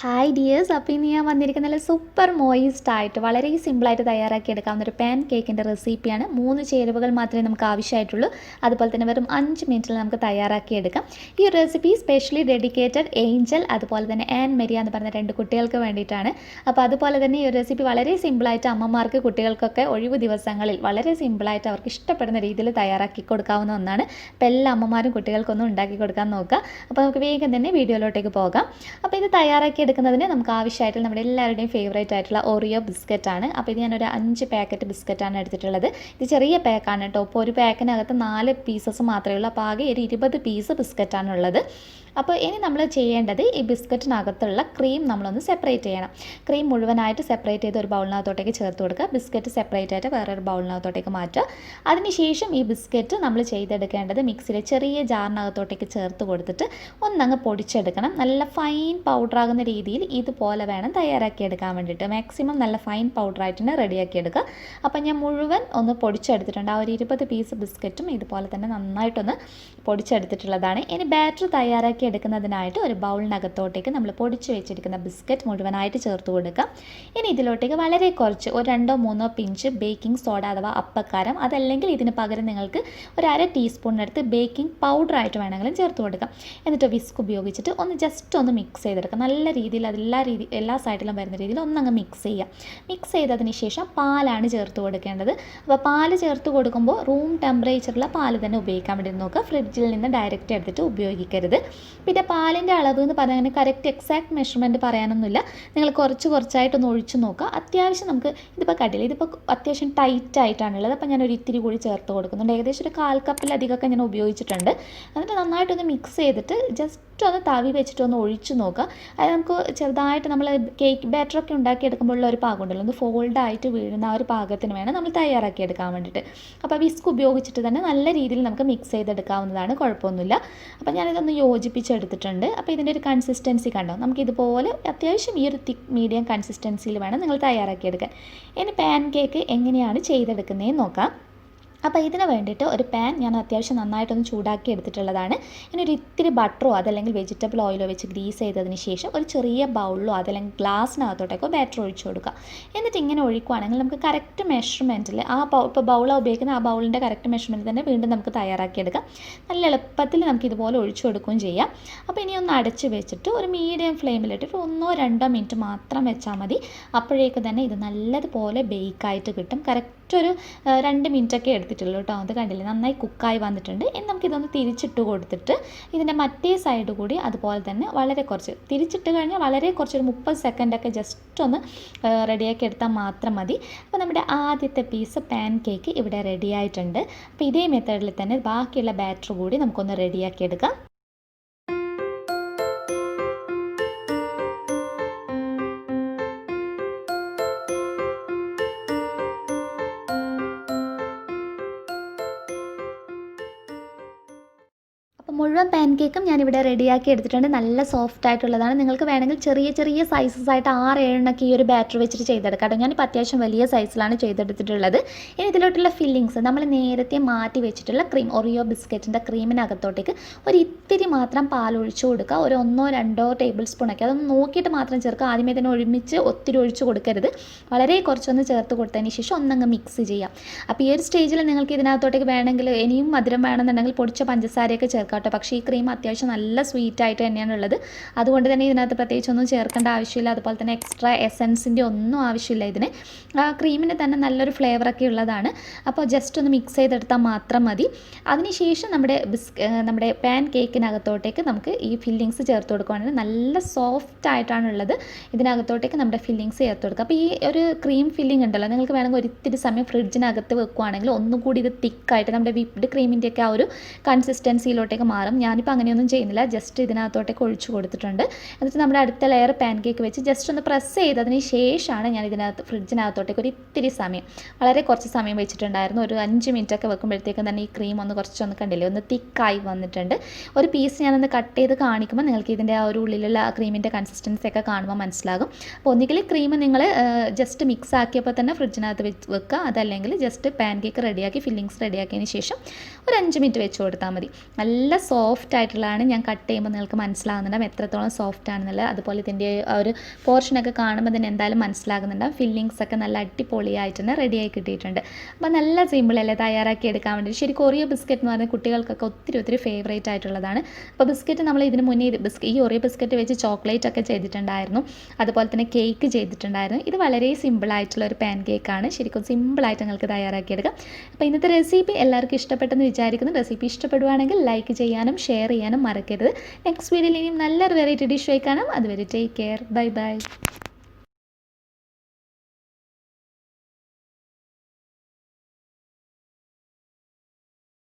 Hi dears, അപ്പോൾ ഇനി ഞാൻ വന്നിരിക്കുന്ന നല്ല സൂപ്പർ മോയിസ്റ്റ് ആയിട്ട് വളരെ സിമ്പിളായിട്ട് തയ്യാറാക്കി എടുക്കാവുന്ന ഒരു പാൻ കേക്കിൻ്റെ റെസിപ്പിയാണ്. 3 ചേരുവകൾ മാത്രമേ നമുക്ക് ആവശ്യമായിട്ടുള്ളൂ. അതുപോലെ തന്നെ വെറും 5 മിനിറ്റിൽ നമുക്ക് തയ്യാറാക്കി എടുക്കാം. ഈ റെസിപ്പി സ്പെഷ്യലി ഡെഡിക്കേറ്റഡ് ഏഞ്ചൽ അതുപോലെ തന്നെ ആൻ മെരിയ എന്ന് പറഞ്ഞ 2 കുട്ടികൾക്ക് വേണ്ടിയിട്ടാണ്. അപ്പോൾ അതുപോലെ തന്നെ ഈ റെസിപ്പി വളരെ സിമ്പിളായിട്ട് അമ്മമാർക്ക് കുട്ടികൾക്കൊക്കെ ഒഴിവ് ദിവസങ്ങളിൽ വളരെ സിമ്പിളായിട്ട് അവർക്ക് ഇഷ്ടപ്പെടുന്ന രീതിയിൽ തയ്യാറാക്കി കൊടുക്കാവുന്ന ഒന്നാണ്. അപ്പോൾ എല്ലാ അമ്മമാരും കുട്ടികൾക്കൊന്നും ഉണ്ടാക്കി കൊടുക്കാൻ നോക്കുക. അപ്പോൾ നമുക്ക് വേഗം തന്നെ വീഡിയോയിലോട്ടേക്ക് പോകാം. അപ്പോൾ ഇത് തയ്യാറാക്കി എടുക്കുന്നതിന് നമുക്ക് ആവശ്യമായിട്ടുള്ള നമ്മുടെ എല്ലാവരുടെയും ഫേവറേറ്റ് ആയിട്ടുള്ള ഓറിയോ ബിസ്ക്കറ്റാണ്. അപ്പോൾ ഇത് ഞാനൊരു 5 പാക്കറ്റ് ബിസ്ക്കറ്റാണ് എടുത്തിട്ടുള്ളത്. ഇത് ചെറിയ പാക്കാണ് കേട്ടോ. അപ്പോൾ ഒരു പാക്കിനകത്ത് 4 പീസസ് മാത്രമേ ഉള്ളൂ. അപ്പോൾ ആകെ ഒരു 20 പീസ് ബിസ്ക്കറ്റാണ് ഉള്ളത്. അപ്പോൾ ഇനി നമ്മൾ ചെയ്യേണ്ടത് ഈ ബിസ്ക്കറ്റിനകത്തുള്ള ക്രീം നമ്മളൊന്ന് സെപ്പറേറ്റ് ചെയ്യണം. ക്രീം മുഴുവനായിട്ട് സെപ്പറേറ്റ് ചെയ്ത് ഒരു ബൗളിനകത്തോട്ടേക്ക് ചേർത്ത് കൊടുക്കുക. ബിസ്ക്കറ്റ് സെപ്പറേറ്റ് ആയിട്ട് വേറൊരു ബൗളിനകത്തോട്ടേക്ക് മാറ്റുക. അതിനുശേഷം ഈ ബിസ്ക്കറ്റ് നമ്മൾ ചെയ്തെടുക്കേണ്ടത് മിക്സിയിലെ ചെറിയ ജാറിനകത്തോട്ടേക്ക് ചേർത്ത് കൊടുത്തിട്ട് ഒന്നങ്ങ് പൊടിച്ചെടുക്കണം. നല്ല ഫൈൻ പൗഡറാകുന്ന രീതിയിൽ ഇതുപോലെ വേണം തയ്യാറാക്കിയെടുക്കാൻ വേണ്ടിയിട്ട്. മാക്സിമം നല്ല ഫൈൻ പൗഡറായിട്ട് തന്നെ റെഡിയാക്കിയെടുക്കുക. അപ്പോൾ ഞാൻ മുഴുവൻ ഒന്ന് പൊടിച്ചെടുത്തിട്ടുണ്ട്. ആ ഒരു 20 പീസ് ബിസ്ക്കറ്റും ഇതുപോലെ തന്നെ നന്നായിട്ടൊന്ന് പൊടിച്ചെടുത്തിട്ടുള്ളതാണ്. ഇനി ബാറ്റർ തയ്യാറാക്കി എടുക്കുന്നതിനായിട്ട് ഒരു ബൗളിനകത്തോട്ടേക്ക് നമ്മൾ പൊടിച്ച് വെച്ചിരിക്കുന്ന ബിസ്ക്കറ്റ് മുഴുവനായിട്ട് ചേർത്ത് കൊടുക്കാം. ഇനി ഇതിലോട്ടേക്ക് വളരെ കുറച്ച് ഒരു 2-3 പിഞ്ച് ബേക്കിംഗ് സോഡ അഥവാ അപ്പക്കാരം, അതല്ലെങ്കിൽ ഇതിന് പകരം നിങ്ങൾക്ക് ഒരു 1/2 ടീസ്പൂണിനടുത്ത് ബേക്കിംഗ് പൗഡറായിട്ട് വേണമെങ്കിലും ചേർത്ത് കൊടുക്കാം. എന്നിട്ട് വിസ്ക് ഉപയോഗിച്ചിട്ട് ഒന്ന് ജസ്റ്റ് ഒന്ന് മിക്സ് ചെയ്തെടുക്കാം. നല്ല രീതിയിൽ എല്ലാ സൈഡിലും വരുന്ന രീതിയിൽ ഒന്നങ്ങ് മിക്സ് ചെയ്യാം. മിക്സ് ചെയ്തതിന് ശേഷം പാലാണ് ചേർത്ത് കൊടുക്കേണ്ടത്. അപ്പോൾ പാല് ചേർത്ത് കൊടുക്കുമ്പോൾ റൂം ടെമ്പറേച്ചറിലുള്ള പാല് തന്നെ ഉപയോഗിക്കാൻ വേണ്ടി നോക്കുക. ഫ്രിഡ്ജിൽ നിന്ന് ഡയറക്റ്റ് എടുത്തിട്ട് ഉപയോഗിക്കരുത്. പിന്നെ പാലിൻ്റെ അളവ് എന്ന് പറഞ്ഞാൽ അങ്ങനെ കറക്റ്റ് എക്സാക്ട് മെഷർമെൻറ്റ് പറയാനൊന്നുമില്ല. നിങ്ങൾ കുറച്ചായിട്ടൊന്ന് ഒഴിച്ച് നോക്കുക. അത്യാവശ്യം നമുക്ക് ഇതിപ്പോൾ കണ്ടില്ല, ഇതിപ്പോൾ അത്യാവശ്യം ടൈറ്റ് ആയിട്ടാണുള്ളത്. അപ്പോൾ ഞാനൊരു ഇത്തിരി കൂടി ചേർത്ത് കൊടുക്കുന്നുണ്ട്. ഏകദേശം ഒരു 1/4 കപ്പിലധികമൊക്കെ ഞാൻ ഉപയോഗിച്ചിട്ടുണ്ട്. എന്നിട്ട് നന്നായിട്ടൊന്ന് മിക്സ് ചെയ്തിട്ട് ജസ്റ്റ് ഒന്ന് തവി വെച്ചിട്ട് ഒന്ന് ഒഴിച്ച് നോക്കുക. അത് നമുക്ക് ചെറുതായിട്ട് നമ്മൾ കേക്ക് ബാറ്ററൊക്കെ ഉണ്ടാക്കിയെടുക്കുമ്പോഴുള്ള ഒരു പാകമുണ്ടല്ലോ, ഒന്ന് ഫോൾഡായിട്ട് വീഴുന്ന ആ ഒരു പാകത്തിന് വേണം നമ്മൾ തയ്യാറാക്കിയെടുക്കാൻ വേണ്ടിയിട്ട്. അപ്പോൾ വിസ്ക് ഉപയോഗിച്ചിട്ട് തന്നെ നല്ല രീതിയിൽ നമുക്ക് മിക്സ് ചെയ്തെടുക്കാവുന്നതാണ്, കുഴപ്പമൊന്നുമില്ല. അപ്പോൾ ഞാനിതൊന്ന് യോജിപ്പിച്ചെടുത്തിട്ടുണ്ട്. അപ്പോൾ ഇതിൻ്റെ ഒരു കൺസിസ്റ്റൻസി കണ്ടോ, നമുക്കിതുപോലെ അത്യാവശ്യം ഈ ഒരു തിക്ക് മീഡിയം കൺസിസ്റ്റൻസിയിൽ വേണം നിങ്ങൾ തയ്യാറാക്കിയെടുക്കാൻ. ഇനി പാൻ കേക്ക് എങ്ങനെയാണ് ചെയ്തെടുക്കുന്നതെന്ന് നോക്കാം. അപ്പോൾ ഇതിന് വേണ്ടിയിട്ട് ഒരു പാൻ ഞാൻ അത്യാവശ്യം നന്നായിട്ടൊന്ന് ചൂടാക്കി എടുത്തിട്ടുള്ളതാണ്. ഇനി ഒരു ഇത്തിരി ബട്ടറോ അതല്ലെങ്കിൽ വെജിറ്റബിൾ ഓയിലോ വെച്ച് ഗ്രീസ് ചെയ്തതിന് ശേഷം ഒരു ചെറിയ ബൗളിലോ അതല്ലെങ്കിൽ ഗ്ലാസ്സിനകത്തോട്ടേക്കോ ബാറ്റർ ഒഴിച്ചു കൊടുക്കുക. എന്നിട്ട് ഇങ്ങനെ ഒഴിക്കുകയാണെങ്കിൽ നമുക്ക് കറക്റ്റ് മെഷർമെൻറ്റിൽ ഇപ്പോൾ ബൗളാണ് ഉപയോഗിക്കുന്ന ആ ബൗളിൻ്റെ കറക്റ്റ് മെഷർമെൻറ്റിൽ തന്നെ വീണ്ടും നമുക്ക് തയ്യാറാക്കിയെടുക്കാം. നല്ല എളുപ്പത്തിൽ നമുക്ക് ഇതുപോലെ ഒഴിച്ചു കൊടുക്കുകയും ചെയ്യാം. അപ്പോൾ ഇനി ഒന്ന് അടച്ച് വെച്ചിട്ട് ഒരു മീഡിയം ഫ്ലെയിമിലിട്ട് 1-2 മിനിറ്റ് മാത്രം വെച്ചാൽ മതി. അപ്പോഴേക്ക് തന്നെ ഇത് നല്ലതുപോലെ ബേക്കായിട്ട് കിട്ടും. കറക്റ്റ് ഒരു 2 മിനിറ്റൊക്കെ എടുത്തിട്ടുള്ളൂ കേട്ടോ. അത് കണ്ടില്ലേ, നന്നായി കുക്കായി വന്നിട്ടുണ്ട്. ഇനി നമുക്കിതൊന്ന് തിരിച്ചിട്ട് കൊടുത്തിട്ട് ഇതിൻ്റെ മറ്റേ സൈഡ് കൂടി അതുപോലെ തന്നെ വളരെ കുറച്ച് തിരിച്ചിട്ട് കഴിഞ്ഞാൽ വളരെ കുറച്ചൊരു 30 സെക്കൻഡൊക്കെ ജസ്റ്റ് ഒന്ന് റെഡിയാക്കി എടുത്താൽ മാത്രം മതി. അപ്പോൾ നമ്മുടെ ആദ്യത്തെ പീസ് പാൻ കേക്ക് ഇവിടെ റെഡി ആയിട്ടുണ്ട്. അപ്പോൾ ഇതേ മെത്തേഡിൽ തന്നെ ബാക്കിയുള്ള ബാറ്റർ കൂടി നമുക്കൊന്ന് റെഡിയാക്കി എടുക്കാം. മുഴുവൻ പാൻ കേക്കും ഞാനിവിടെ റെഡിയാക്കി എടുത്തിട്ടുണ്ട്. നല്ല സോഫ്റ്റ് ആയിട്ടുള്ളതാണ്. നിങ്ങൾക്ക് വേണമെങ്കിൽ ചെറിയ ചെറിയ സൈസസ് ആയിട്ട് 6-7 ഈ ഒരു ബാറ്റർ വെച്ചിട്ട് ചെയ്തെടുക്കാം കേട്ടോ. ഞാനിപ്പോൾ അത്യാവശ്യം വലിയ സൈസിലാണ് ചെയ്തെടുത്തിട്ടുള്ളത്. ഇനി ഇതിലോട്ടുള്ള ഫില്ലിങ്സ് നമ്മൾ നേരത്തെ മാറ്റി വെച്ചിട്ടുള്ള ക്രീം, ഒറിയോ ബിസ്ക്കറ്റിൻ്റെ ക്രീമിനകത്തോട്ടേക്ക് ഒരു ഇത്തിരി മാത്രം പാലൊഴിച്ച് കൊടുക്കുക. ഒരു 1-2 ടേബിൾ സ്പൂണൊക്കെ അതൊന്ന് നോക്കിയിട്ട് മാത്രം ചേർക്കുക. ആദ്യമേ തന്നെ ഒത്തിരി ഒഴിച്ച് കൊടുക്കരുത്. വളരെ കുറച്ചൊന്ന് ചേർത്ത് കൊടുത്തതിന് ശേഷം ഒന്നങ്ങ് മിക്സ് ചെയ്യാം. അപ്പോൾ ഈ ഒരു സ്റ്റേജിൽ നിങ്ങൾക്ക് ഇതിനകത്തോട്ടേക്ക് വേണമെങ്കിൽ ഇനിയും മധുരം വേണമെന്നുണ്ടെങ്കിൽ പൊടിച്ച പഞ്ചസാരയൊക്കെ ചേർക്കാം. പക്ഷേ ഈ ക്രീം അത്യാവശ്യം നല്ല സ്വീറ്റ് ആയിട്ട് തന്നെയാണ് ഉള്ളത്. അതുകൊണ്ട് തന്നെ ഇതിനകത്ത് പ്രത്യേകിച്ചൊന്നും ചേർക്കേണ്ട ആവശ്യമില്ല. അതുപോലെ തന്നെ എക്സ്ട്രാ എസൻസിൻ്റെ ഒന്നും ആവശ്യമില്ല. ഇതിന് ക്രീമിന് തന്നെ നല്ലൊരു ഫ്ലേവറൊക്കെ ഉള്ളതാണ്. അപ്പോൾ ജസ്റ്റ് ഒന്ന് മിക്സ് ചെയ്തെടുത്താൽ മാത്രം മതി. അതിനുശേഷം നമ്മുടെ പാൻ കേക്കിനകത്തോട്ടേക്ക് നമുക്ക് ഈ ഫില്ലിങ്സ് ചേർത്ത് കൊടുക്കുകയാണെങ്കിൽ നല്ല സോഫ്റ്റ് ആയിട്ടാണുള്ളത്. ഇതിനകത്തോട്ടേക്ക് നമ്മുടെ ഫില്ലിങ്സ് ചേർത്ത് കൊടുക്കുക. അപ്പോൾ ഈ ഒരു ക്രീം ഫില്ലിംഗ് ഉണ്ടല്ലോ, നിങ്ങൾക്ക് വേണമെങ്കിൽ ഒരിത്തിരി സമയം ഫ്രിഡ്ജിനകത്ത് വെക്കുകയാണെങ്കിൽ ഒന്നുകൂടി ഇത് തിക്കായിട്ട് നമ്മുടെ വിപ്ഡ് ക്രീമിൻ്റെയൊക്കെ ആ ഒരു കൺസിസ്റ്റൻസിയിലോട്ടേക്ക് മാറും. ഞാനിപ്പോൾ അങ്ങനെയൊന്നും ചെയ്യുന്നില്ല. ജസ്റ്റ് ഇതിനകത്തോട്ടേക്ക് ഒഴിച്ചു കൊടുത്തിട്ടുണ്ട്. എന്നിട്ട് നമ്മുടെ അടുത്ത ലെയർ പാൻ കേക്ക് വെച്ച് ജസ്റ്റ് ഒന്ന് പ്രസ് ചെയ്തതിന് ശേഷമാണ് ഞാൻ ഫ്രിഡ്ജിനകത്തോട്ടേക്ക് ഒരു ഇത്തിരി സമയം, വളരെ കുറച്ച് സമയം വെച്ചിട്ടുണ്ടായിരുന്നു. ഒരു 5 മിനിറ്റൊക്കെ വെക്കുമ്പോഴത്തേക്കും തന്നെ ഈ ക്രീം കുറച്ചൊന്ന് കണ്ടില്ലേ, ഒന്ന് തിക്കായി വന്നിട്ടുണ്ട്. ഒരു പീസ് ഞാനൊന്ന് കട്ട് ചെയ്ത് കാണിക്കുമ്പോൾ നിങ്ങൾക്ക് ഇതിൻ്റെ ആ ഒരു ഉള്ളിലുള്ള ക്രീമിൻ്റെ കൺസിസ്റ്റൻസി ഒക്കെ കാണുമ്പോൾ മനസ്സിലാകും. അപ്പോൾ ഒന്നുകിൽ ക്രീം നിങ്ങൾ ജസ്റ്റ് മിക്സ് ആക്കിയപ്പോൾ തന്നെ ഫ്രിഡ്ജിനകത്ത് വെക്കുക, അതല്ലെങ്കിൽ ജസ്റ്റ് പാൻ കേക്ക് റെഡിയാക്കി ഫില്ലിങ്സ് റെഡിയാക്കിയതിന് ശേഷം ഒരു 5 മിനിറ്റ് വെച്ച് കൊടുത്താൽ മതി. നല്ല സോഫ്റ്റ് ആയിട്ടുള്ളതാണ്. ഞാൻ കട്ട് ചെയ്യുമ്പോൾ നിങ്ങൾക്ക് മനസ്സിലാകുന്നുണ്ടാവും എത്രത്തോളം സോഫ്റ്റ് ആണെന്നുള്ളത്. അതുപോലെ ഇതിൻ്റെ ആ ഒരു പോർഷനൊക്കെ കാണുമ്പോൾ തന്നെ എന്തായാലും മനസ്സിലാകുന്നുണ്ടാവും. ഫില്ലിങ്സ് ഒക്കെ നല്ല അടിപൊളിയായിട്ട് തന്നെ റെഡിയായി കിട്ടിയിട്ടുണ്ട്. അപ്പോൾ നല്ല സിമ്പിളല്ലേ തയ്യാറാക്കി എടുക്കാൻ വേണ്ടി. ശരിക്കും ഓറിയോ ബിസ്ക്കറ്റ് എന്ന് പറഞ്ഞാൽ കുട്ടികൾക്കൊക്കെ ഒത്തിരി ഫേവറേറ്റ് ആയിട്ടുള്ളതാണ്. അപ്പോൾ ബിസ്ക്കറ്റ് നമ്മൾ ഇതിന് മുന്നേ ഈ ഓറിയോ ബിസ്ക്കറ്റ് വെച്ച് ചോക്ലേറ്റ് ഒക്കെ ചെയ്തിട്ടുണ്ടായിരുന്നു. അതുപോലെ തന്നെ കേക്ക് ചെയ്തിട്ടുണ്ടായിരുന്നു. ഇത് വളരെ സിമ്പിളായിട്ടുള്ള ഒരു പാൻ കേക്കാണ്. ശരിക്കും സിമ്പിളായിട്ട് നിങ്ങൾക്ക് തയ്യാറാക്കിയെടുക്കാം. അപ്പോൾ ഇന്നത്തെ റെസിപ്പി എല്ലാവർക്കും ഇഷ്ടപ്പെട്ടെന്ന് വിചാരിക്കുന്നു. റെസിപ്പി ഇഷ്ടപ്പെടുവാണെങ്കിൽ ലൈക്ക് ചെയ്യാനും ഷെയർ ചെയ്യാനും മറക്കരുത്. നെക്സ്റ്റ് വീഡിയോയിൽ ഇനിയും നല്ലൊരു വെറൈറ്റി ഡിഷ് ആയി കാണാം. അതുവരെ ടേക്ക് കെയർ. Bye bye.